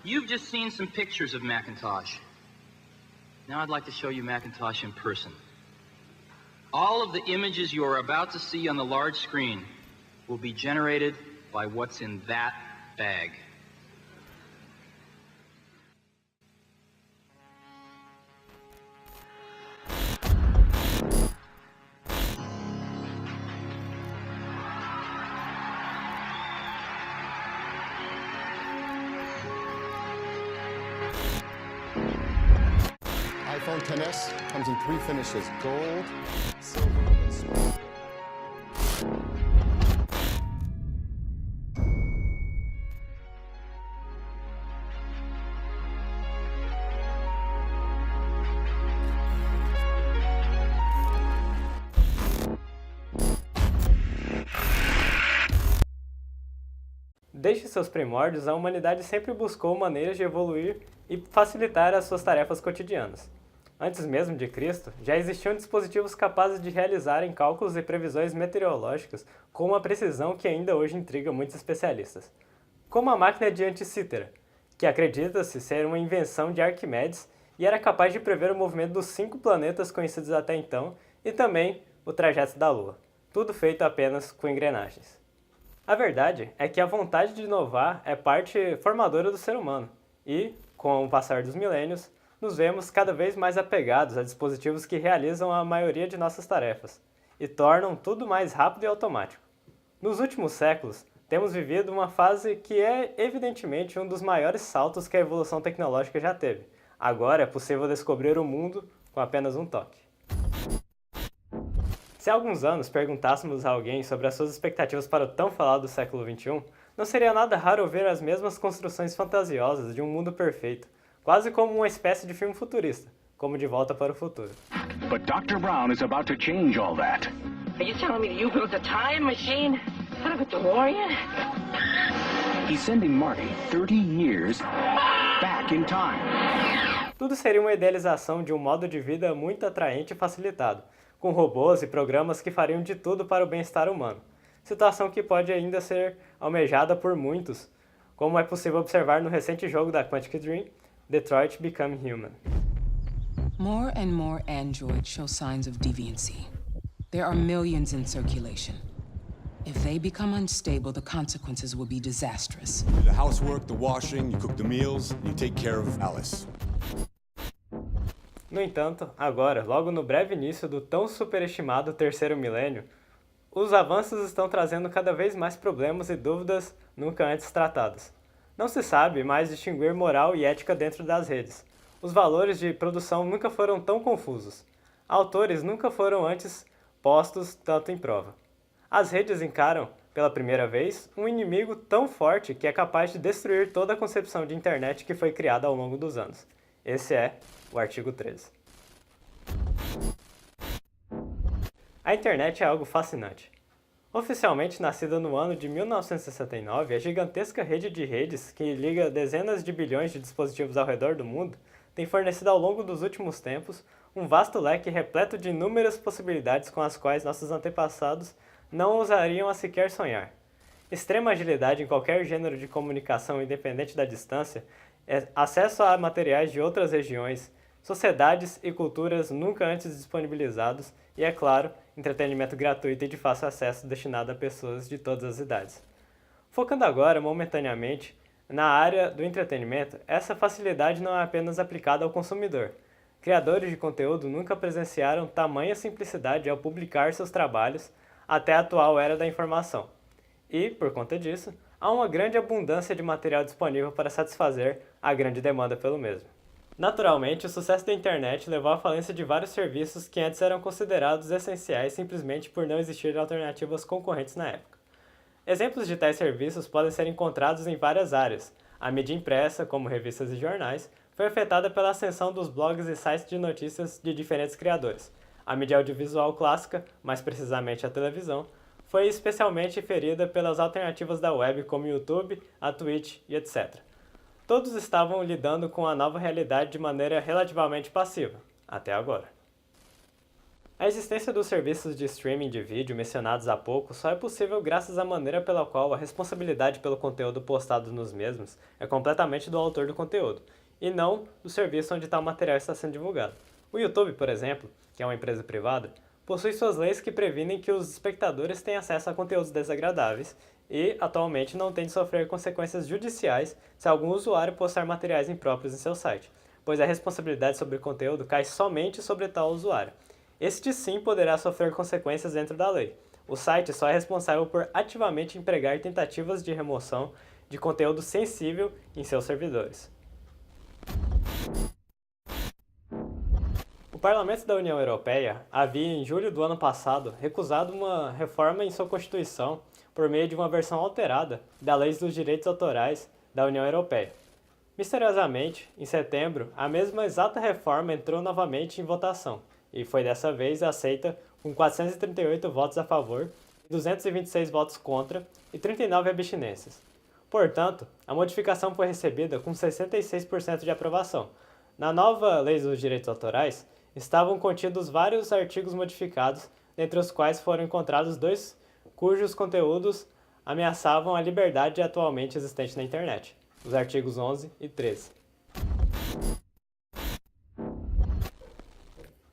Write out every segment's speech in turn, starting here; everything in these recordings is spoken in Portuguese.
You've just seen some pictures of Macintosh. Now I'd like to show you Macintosh in person. All of the images you are about to see on the large screen will be generated by what's in that bag. iPhone XS comes in 3 finishes: gold, silver, and smooth. Desde seus primórdios, a humanidade sempre buscou maneiras de evoluir e facilitar as suas tarefas cotidianas. Antes mesmo de Cristo, já existiam dispositivos capazes de realizarem cálculos e previsões meteorológicas com uma precisão que ainda hoje intriga muitos especialistas. Como a máquina de Anticítera, que acredita-se ser uma invenção de Arquimedes e era capaz de prever o movimento dos 5 planetas conhecidos até então e também o trajeto da Lua, tudo feito apenas com engrenagens. A verdade é que a vontade de inovar é parte formadora do ser humano e, com o passar dos milênios, nos vemos cada vez mais apegados a dispositivos que realizam a maioria de nossas tarefas e tornam tudo mais rápido e automático. Nos últimos séculos, temos vivido uma fase que é evidentemente um dos maiores saltos que a evolução tecnológica já teve. Agora é possível descobrir o mundo com apenas um toque. Se há alguns anos perguntássemos a alguém sobre as suas expectativas para o tão falado século XXI, não seria nada raro ouvir as mesmas construções fantasiosas de um mundo perfeito, quase como uma espécie de filme futurista, como De Volta para o Futuro. But Dr. Brown is about to change all that. Are you telling me that you built a time machine out of a DeLorean? He's sending Marty 30 years back in time. Tudo seria uma idealização de um modo de vida muito atraente e facilitado, com robôs e programas que fariam de tudo para o bem-estar humano, situação que pode ainda ser almejada por muitos, como é possível observar no recente jogo da Quantic Dream, Detroit Become Human. More and more androids show signs of deviancy. There are millions in circulation. If they become unstable, the consequences will be disastrous. You do the housework, the washing, you cook the meals, and you take care of Alice. No entanto, agora, logo no breve início do tão superestimado terceiro milênio, os avanços estão trazendo cada vez mais problemas e dúvidas nunca antes tratadas. Não se sabe mais distinguir moral e ética dentro das redes. Os valores de produção nunca foram tão confusos. Autores nunca foram antes postos tanto em prova. As redes encaram, pela primeira vez, um inimigo tão forte que é capaz de destruir toda a concepção de internet que foi criada ao longo dos anos. Esse é o artigo 13. A internet é algo fascinante. Oficialmente nascida no ano de 1969, a gigantesca rede de redes que liga dezenas de bilhões de dispositivos ao redor do mundo tem fornecido ao longo dos últimos tempos um vasto leque repleto de inúmeras possibilidades com as quais nossos antepassados não ousariam a sequer sonhar. Extrema agilidade em qualquer gênero de comunicação independente da distância, acesso a materiais de outras regiões, sociedades e culturas nunca antes disponibilizados e, é claro, entretenimento gratuito e de fácil acesso destinado a pessoas de todas as idades. Focando agora, momentaneamente, na área do entretenimento, essa facilidade não é apenas aplicada ao consumidor. Criadores de conteúdo nunca presenciaram tamanha simplicidade ao publicar seus trabalhos até a atual era da informação. E, por conta disso, há uma grande abundância de material disponível para satisfazer a grande demanda pelo mesmo. Naturalmente, o sucesso da internet levou à falência de vários serviços que antes eram considerados essenciais simplesmente por não existir alternativas concorrentes na época. Exemplos de tais serviços podem ser encontrados em várias áreas. A mídia impressa, como revistas e jornais, foi afetada pela ascensão dos blogs e sites de notícias de diferentes criadores. A mídia audiovisual clássica, mais precisamente a televisão, foi especialmente ferida pelas alternativas da web como YouTube, a Twitch e etc. Todos estavam lidando com a nova realidade de maneira relativamente passiva, até agora. A existência dos serviços de streaming de vídeo mencionados há pouco só é possível graças à maneira pela qual a responsabilidade pelo conteúdo postado nos mesmos é completamente do autor do conteúdo, e não do serviço onde tal material está sendo divulgado. O YouTube, por exemplo, que é uma empresa privada, possui suas leis que previnem que os espectadores tenham acesso a conteúdos desagradáveis e, atualmente, não tem de sofrer consequências judiciais se algum usuário postar materiais impróprios em seu site, pois a responsabilidade sobre o conteúdo cai somente sobre tal usuário. Este sim poderá sofrer consequências dentro da lei. O site só é responsável por ativamente empregar tentativas de remoção de conteúdo sensível em seus servidores. O Parlamento da União Europeia havia, em julho do ano passado, recusado uma reforma em sua Constituição por meio de uma versão alterada da Lei dos Direitos Autorais da União Europeia. Misteriosamente, em setembro, a mesma exata reforma entrou novamente em votação, e foi dessa vez aceita com 438 votos a favor, 226 votos contra e 39 abstinências. Portanto, a modificação foi recebida com 66% de aprovação. Na nova Lei dos Direitos Autorais, estavam contidos vários artigos modificados, dentre os quais foram encontrados 2 cujos conteúdos ameaçavam a liberdade atualmente existente na internet, os artigos 11 e 13.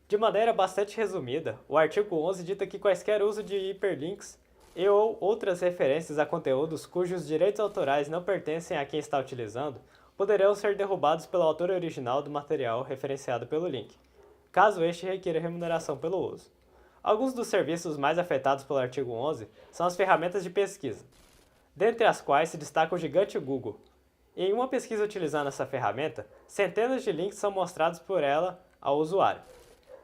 De maneira bastante resumida, o artigo 11 dita que quaisquer uso de hiperlinks e ou outras referências a conteúdos cujos direitos autorais não pertencem a quem está utilizando poderão ser derrubados pelo autor original do material referenciado pelo link, caso este requeira remuneração pelo uso. Alguns dos serviços mais afetados pelo artigo 11 são as ferramentas de pesquisa, dentre as quais se destaca o gigante Google. Em uma pesquisa utilizando essa ferramenta, centenas de links são mostrados por ela ao usuário.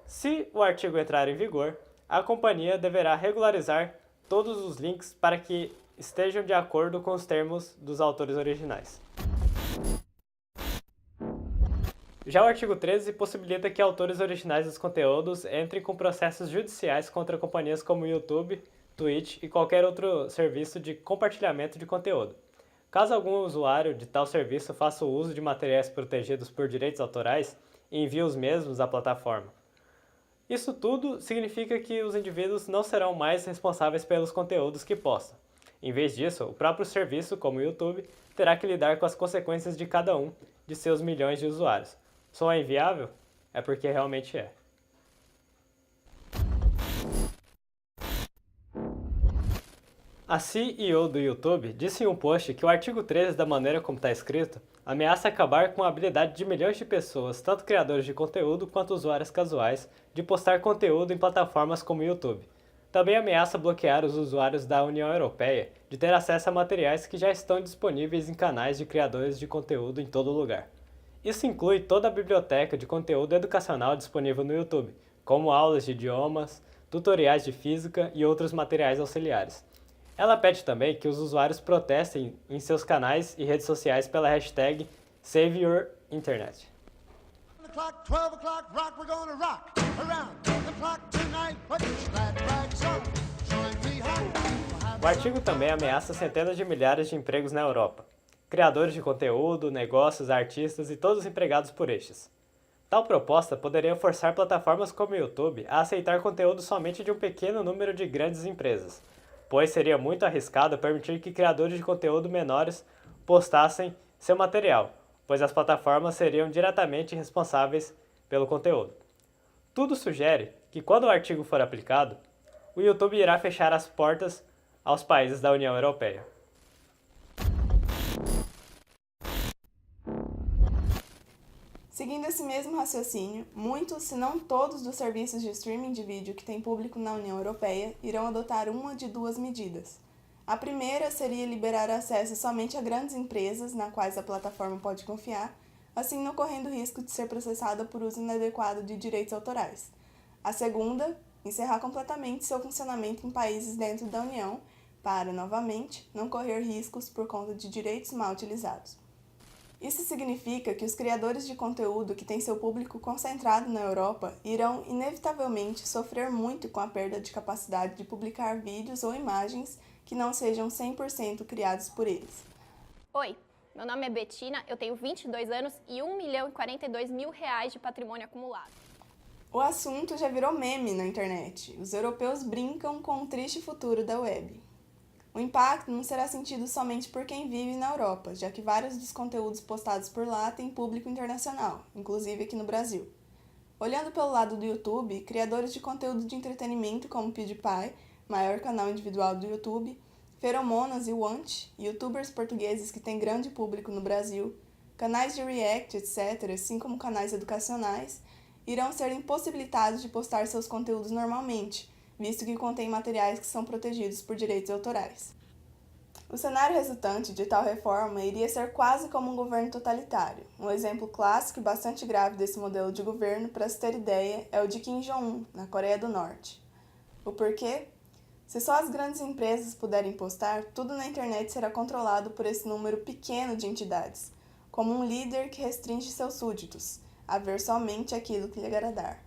Se o artigo entrar em vigor, a companhia deverá regularizar todos os links para que estejam de acordo com os termos dos autores originais. Já o artigo 13 possibilita que autores originais dos conteúdos entrem com processos judiciais contra companhias como o YouTube, Twitch e qualquer outro serviço de compartilhamento de conteúdo. Caso algum usuário de tal serviço faça o uso de materiais protegidos por direitos autorais e envie os mesmos à plataforma. Isso tudo significa que os indivíduos não serão mais responsáveis pelos conteúdos que postam. Em vez disso, o próprio serviço, como o YouTube, terá que lidar com as consequências de cada um de seus milhões de usuários. Só é inviável? É porque realmente é. A CEO do YouTube disse em um post que o artigo 13, da maneira como está escrito, ameaça acabar com a habilidade de milhões de pessoas, tanto criadores de conteúdo quanto usuários casuais, de postar conteúdo em plataformas como o YouTube. Também ameaça bloquear os usuários da União Europeia de ter acesso a materiais que já estão disponíveis em canais de criadores de conteúdo em todo lugar. Isso inclui toda a biblioteca de conteúdo educacional disponível no YouTube, como aulas de idiomas, tutoriais de física e outros materiais auxiliares. Ela pede também que os usuários protestem em seus canais e redes sociais pela hashtag SaveYourInternet. O artigo também ameaça centenas de milhares de empregos na Europa, criadores de conteúdo, negócios, artistas e todos empregados por estes. Tal proposta poderia forçar plataformas como o YouTube a aceitar conteúdo somente de um pequeno número de grandes empresas, pois seria muito arriscado permitir que criadores de conteúdo menores postassem seu material, pois as plataformas seriam diretamente responsáveis pelo conteúdo. Tudo sugere que, quando o artigo for aplicado, o YouTube irá fechar as portas aos países da União Europeia. Seguindo esse mesmo raciocínio, muitos, se não todos, dos serviços de streaming de vídeo que têm público na União Europeia irão adotar uma de 2 medidas. A primeira seria liberar acesso somente a grandes empresas, na quais a plataforma pode confiar, assim não correndo risco de ser processada por uso inadequado de direitos autorais. A segunda, encerrar completamente seu funcionamento em países dentro da União, para, novamente, não correr riscos por conta de direitos mal utilizados. Isso significa que os criadores de conteúdo que têm seu público concentrado na Europa irão inevitavelmente sofrer muito com a perda de capacidade de publicar vídeos ou imagens que não sejam 100% criados por eles. Oi, meu nome é Betina, eu tenho 22 anos e R$ 1.042.000 de patrimônio acumulado. O assunto já virou meme na internet. Os europeus brincam com o triste futuro da web. O impacto não será sentido somente por quem vive na Europa, já que vários dos conteúdos postados por lá têm público internacional, inclusive aqui no Brasil. Olhando pelo lado do YouTube, criadores de conteúdo de entretenimento como PewDiePie, maior canal individual do YouTube, Feromonas e Want, youtubers portugueses que têm grande público no Brasil, canais de react, etc., assim como canais educacionais, irão ser impossibilitados de postar seus conteúdos normalmente, visto que contém materiais que são protegidos por direitos autorais. O cenário resultante de tal reforma iria ser quase como um governo totalitário. Um exemplo clássico e bastante grave desse modelo de governo, para se ter ideia, é o de Kim Jong-un, na Coreia do Norte. O porquê? Se só as grandes empresas puderem postar, tudo na internet será controlado por esse número pequeno de entidades, como um líder que restringe seus súditos a ver somente aquilo que lhe agradar.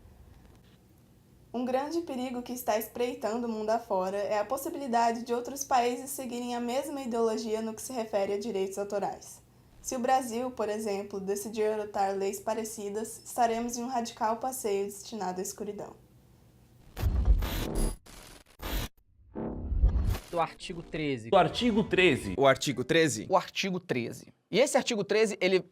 Um grande perigo que está espreitando o mundo afora é a possibilidade de outros países seguirem a mesma ideologia no que se refere a direitos autorais. Se o Brasil, por exemplo, decidir adotar leis parecidas, estaremos em um radical passeio destinado à escuridão. Do artigo 13. Do artigo 13. O artigo 13? O artigo 13. E esse artigo 13, ele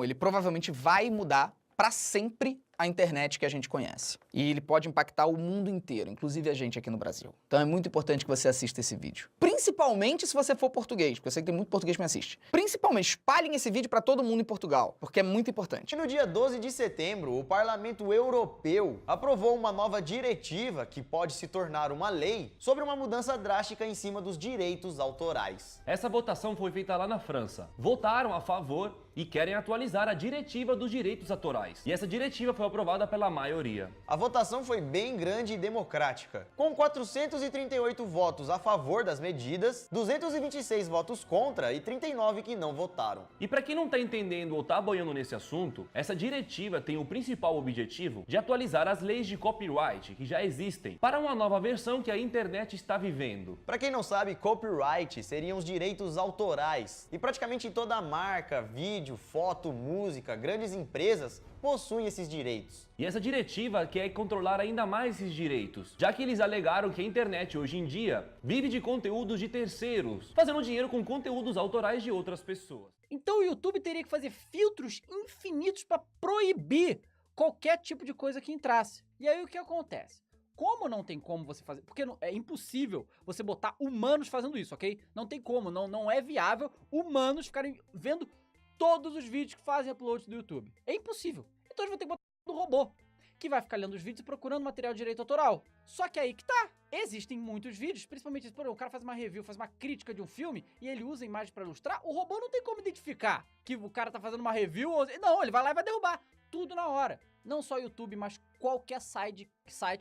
ele provavelmente vai mudar para sempre a internet que a gente conhece. E ele pode impactar o mundo inteiro, inclusive a gente aqui no Brasil. Então é muito importante que você assista esse vídeo. Principalmente se você for português, porque eu sei que tem muito português que me assiste. Principalmente, espalhem esse vídeo para todo mundo em Portugal, porque é muito importante. E no dia 12 de setembro, o Parlamento Europeu aprovou uma nova diretiva que pode se tornar uma lei sobre uma mudança drástica em cima dos direitos autorais. Essa votação foi feita lá na França. Votaram a favor e querem atualizar a diretiva dos direitos autorais. E essa diretiva foi aprovada pela maioria. A votação foi bem grande e democrática, com 438 votos a favor das medidas, 226 votos contra e 39 que não votaram. E para quem não tá entendendo ou tá boiando nesse assunto, essa diretiva tem o principal objetivo de atualizar as leis de copyright que já existem para uma nova versão que a internet está vivendo. Para quem não sabe, copyright seriam os direitos autorais, e praticamente toda marca, vídeo, foto, música, grandes empresas possuem esses direitos. E essa diretiva quer controlar ainda mais esses direitos, já que eles alegaram que a internet hoje em dia vive de conteúdos de terceiros, fazendo dinheiro com conteúdos autorais de outras pessoas. Então o YouTube teria que fazer filtros infinitos para proibir qualquer tipo de coisa que entrasse. E aí o que acontece? Como não tem como você fazer, porque é impossível você botar humanos fazendo isso, ok? Não tem como, não é viável humanos ficarem vendo todos os vídeos que fazem upload do YouTube. É impossível. Então eles vão ter que botar um robô, que vai ficar lendo os vídeos e procurando material de direito autoral. Só que aí que tá. Existem muitos vídeos, principalmente por exemplo, o cara faz uma review, faz uma crítica de um filme e ele usa imagens pra ilustrar, o robô não tem como identificar que o cara tá fazendo uma review. Não, ele vai lá e vai derrubar. Tudo na hora. Não só YouTube, mas qualquer site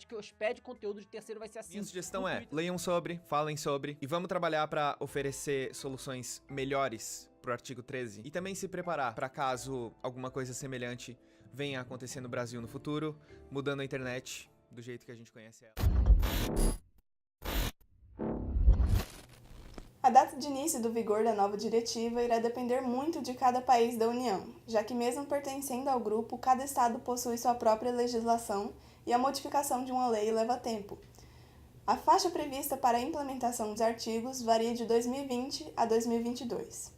que hospede conteúdo de terceiro vai ser assim. Minha sugestão é, leiam sobre, falem sobre e vamos trabalhar para oferecer soluções melhores pro artigo 13 e também se preparar para caso alguma coisa semelhante venha acontecer no Brasil no futuro, mudando a internet do jeito que a gente conhece ela. A data de início do vigor da nova diretiva irá depender muito de cada país da União, já que mesmo pertencendo ao grupo, cada estado possui sua própria legislação e a modificação de uma lei leva tempo. A faixa prevista para a implementação dos artigos varia de 2020 a 2022.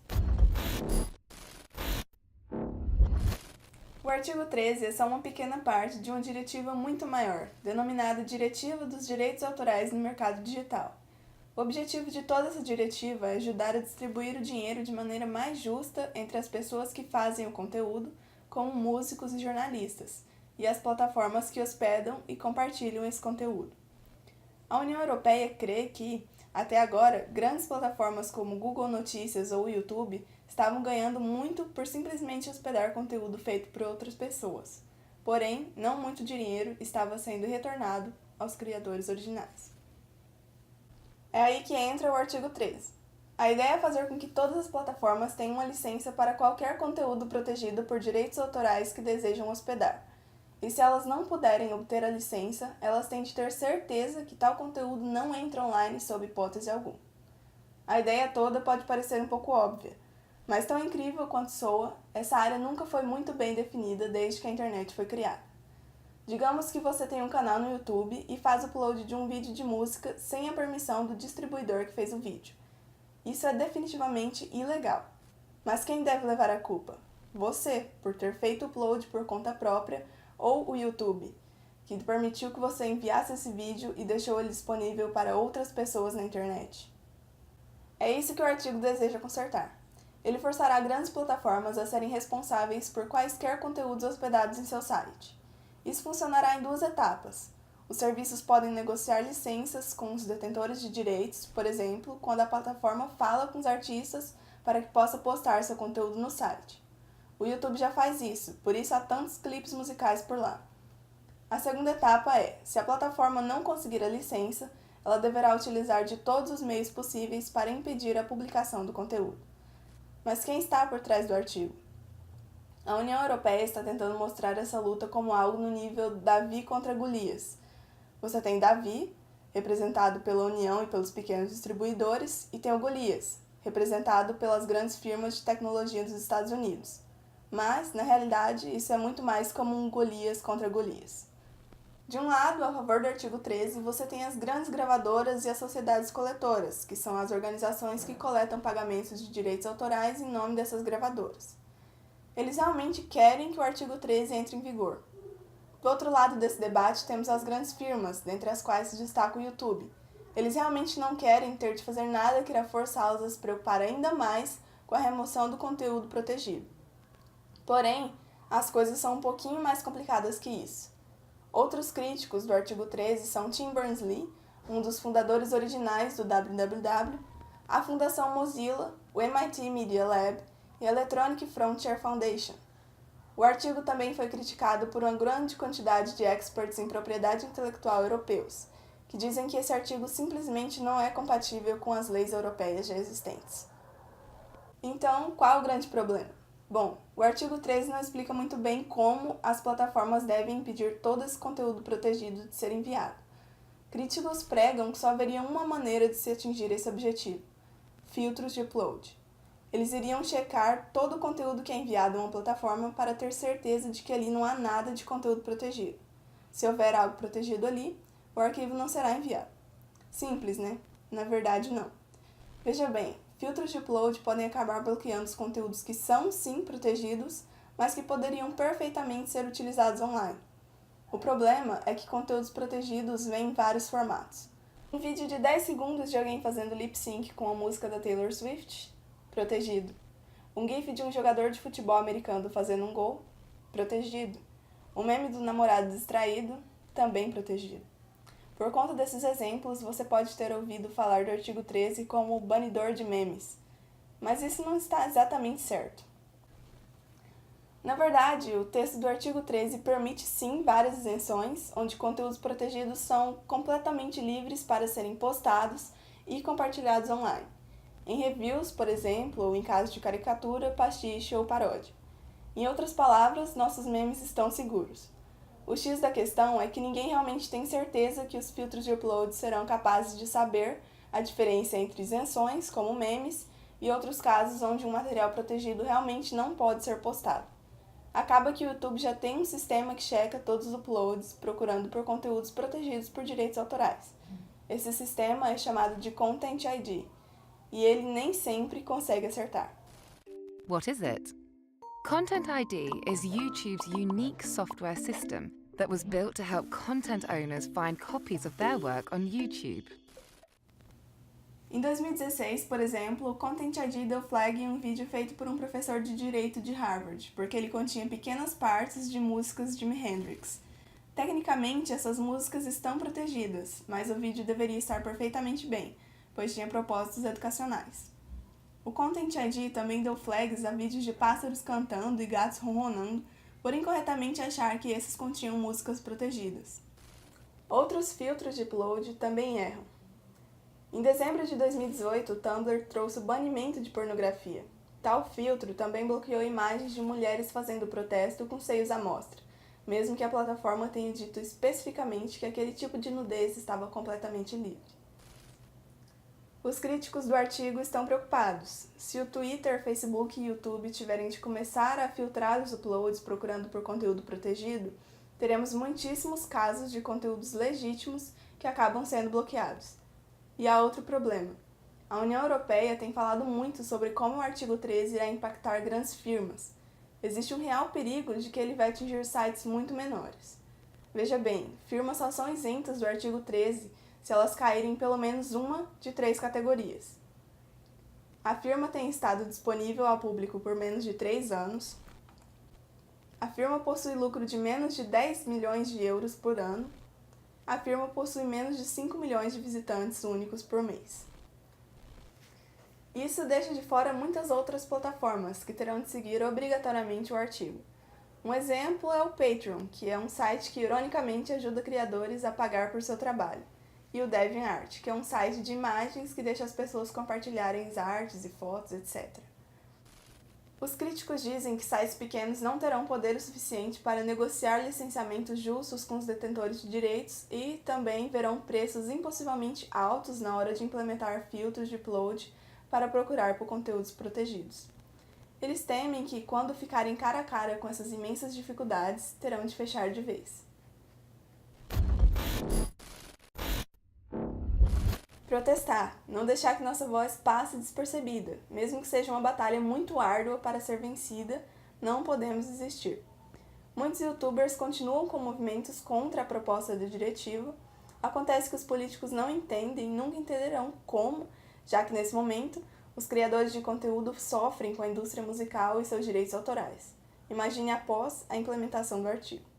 O artigo 13 é só uma pequena parte de uma diretiva muito maior, denominada Diretiva dos Direitos Autorais no Mercado Digital. O objetivo de toda essa diretiva é ajudar a distribuir o dinheiro de maneira mais justa entre as pessoas que fazem o conteúdo, como músicos e jornalistas, e as plataformas que hospedam e compartilham esse conteúdo. A União Europeia crê que, até agora, grandes plataformas como Google Notícias ou YouTube estavam ganhando muito por simplesmente hospedar conteúdo feito por outras pessoas. Porém, não muito dinheiro estava sendo retornado aos criadores originais. É aí que entra o artigo 13. A ideia é fazer com que todas as plataformas tenham uma licença para qualquer conteúdo protegido por direitos autorais que desejam hospedar. E se elas não puderem obter a licença, elas têm de ter certeza que tal conteúdo não entra online sob hipótese alguma. A ideia toda pode parecer um pouco óbvia, mas tão incrível quanto soa, essa área nunca foi muito bem definida desde que a internet foi criada. Digamos que você tem um canal no YouTube e faz o upload de um vídeo de música sem a permissão do distribuidor que fez o vídeo. Isso é definitivamente ilegal. Mas quem deve levar a culpa? Você, por ter feito o upload por conta própria, ou o YouTube, que permitiu que você enviasse esse vídeo e deixou ele disponível para outras pessoas na internet. É isso que o artigo deseja consertar. Ele forçará grandes plataformas a serem responsáveis por quaisquer conteúdos hospedados em seu site. Isso funcionará em 2 etapas. Os serviços podem negociar licenças com os detentores de direitos, por exemplo, quando a plataforma fala com os artistas para que possa postar seu conteúdo no site. O YouTube já faz isso, por isso há tantos clipes musicais por lá. A segunda etapa é, se a plataforma não conseguir a licença, ela deverá utilizar de todos os meios possíveis para impedir a publicação do conteúdo. Mas quem está por trás do artigo? A União Europeia está tentando mostrar essa luta como algo no nível Davi contra Golias. Você tem Davi, representado pela União e pelos pequenos distribuidores, e tem o Golias, representado pelas grandes firmas de tecnologia dos Estados Unidos. Mas, na realidade, isso é muito mais como um Golias contra Golias. De um lado, a favor do artigo 13, você tem as grandes gravadoras e as sociedades coletoras, que são as organizações que coletam pagamentos de direitos autorais em nome dessas gravadoras. Eles realmente querem que o artigo 13 entre em vigor. Do outro lado desse debate, temos as grandes firmas, dentre as quais se destaca o YouTube. Eles realmente não querem ter de fazer nada que irá forçá-los a se preocupar ainda mais com a remoção do conteúdo protegido. Porém, as coisas são um pouquinho mais complicadas que isso. Outros críticos do artigo 13 são Tim Berners-Lee, um dos fundadores originais do www, a Fundação Mozilla, o MIT Media Lab e a Electronic Frontier Foundation. O artigo também foi criticado por uma grande quantidade de experts em propriedade intelectual europeus, que dizem que esse artigo simplesmente não é compatível com as leis europeias já existentes. Então, qual o grande problema? Bom, o artigo 13 não explica muito bem como as plataformas devem impedir todo esse conteúdo protegido de ser enviado. Críticos pregam que só haveria uma maneira de se atingir esse objetivo: filtros de upload. Eles iriam checar todo o conteúdo que é enviado a uma plataforma para ter certeza de que ali não há nada de conteúdo protegido. Se houver algo protegido ali, o arquivo não será enviado. Simples, né? Na verdade, não. Veja bem, filtros de upload podem acabar bloqueando os conteúdos que são, sim, protegidos, mas que poderiam perfeitamente ser utilizados online. O problema é que conteúdos protegidos vêm em vários formatos. Um vídeo de 10 segundos de alguém fazendo lip sync com a música da Taylor Swift, protegido. Um gif de um jogador de futebol americano fazendo um gol, protegido. Um meme do namorado distraído, também protegido. Por conta desses exemplos, você pode ter ouvido falar do artigo 13 como o banidor de memes, mas isso não está exatamente certo. Na verdade, o texto do artigo 13 permite sim várias isenções, onde conteúdos protegidos são completamente livres para serem postados e compartilhados online. Em reviews, por exemplo, ou em caso de caricatura, pastiche ou paródia. Em outras palavras, nossos memes estão seguros. O X da questão é que ninguém realmente tem certeza que os filtros de upload serão capazes de saber a diferença entre isenções, como memes, e outros casos onde um material protegido realmente não pode ser postado. Acaba que o YouTube já tem um sistema que checa todos os uploads, procurando por conteúdos protegidos por direitos autorais. Esse sistema é chamado de Content ID, e ele nem sempre consegue acertar. What is it? Content ID is YouTube's unique software system that was built to help content owners find copies of their work on YouTube. Em 2016, por exemplo, o Content ID deu flag em um vídeo feito por um professor de direito de Harvard, porque ele continha pequenas partes de músicas de Jimi Hendrix. Tecnicamente, essas músicas estão protegidas, mas o vídeo deveria estar perfeitamente bem, pois tinha propósitos educacionais. O Content ID também deu flags a vídeos de pássaros cantando e gatos ronronando, por incorretamente achar que esses continham músicas protegidas. Outros filtros de upload também erram. Em dezembro de 2018, o Tumblr trouxe o banimento de pornografia. Tal filtro também bloqueou imagens de mulheres fazendo protesto com seios à mostra, mesmo que a plataforma tenha dito especificamente que aquele tipo de nudez estava completamente livre. Os críticos do artigo estão preocupados. Se o Twitter, Facebook e YouTube tiverem de começar a filtrar os uploads procurando por conteúdo protegido, teremos muitíssimos casos de conteúdos legítimos que acabam sendo bloqueados. E há outro problema. A União Europeia tem falado muito sobre como o artigo 13 irá impactar grandes firmas. Existe um real perigo de que ele vai atingir sites muito menores. Veja bem, firmas só são isentas do artigo 13 se elas caírem em pelo menos uma de 3 categorias. A firma tem estado disponível ao público por menos de 3 anos. A firma possui lucro de menos de 10 milhões de euros por ano. A firma possui menos de 5 milhões de visitantes únicos por mês. Isso deixa de fora muitas outras plataformas que terão de seguir obrigatoriamente o artigo. Um exemplo é o Patreon, que é um site que ironicamente ajuda criadores a pagar por seu trabalho, e o DeviantArt, que é um site de imagens que deixa as pessoas compartilharem as artes e fotos, etc. Os críticos dizem que sites pequenos não terão poder o suficiente para negociar licenciamentos justos com os detentores de direitos e também verão preços impossivelmente altos na hora de implementar filtros de upload para procurar por conteúdos protegidos. Eles temem que, quando ficarem cara a cara com essas imensas dificuldades, terão de fechar de vez. Protestar, não deixar que nossa voz passe despercebida, mesmo que seja uma batalha muito árdua para ser vencida, não podemos desistir. Muitos youtubers continuam com movimentos contra a proposta do diretivo. Acontece que os políticos não entendem e nunca entenderão como, já que nesse momento, os criadores de conteúdo sofrem com a indústria musical e seus direitos autorais. Imagine após a implementação do artigo.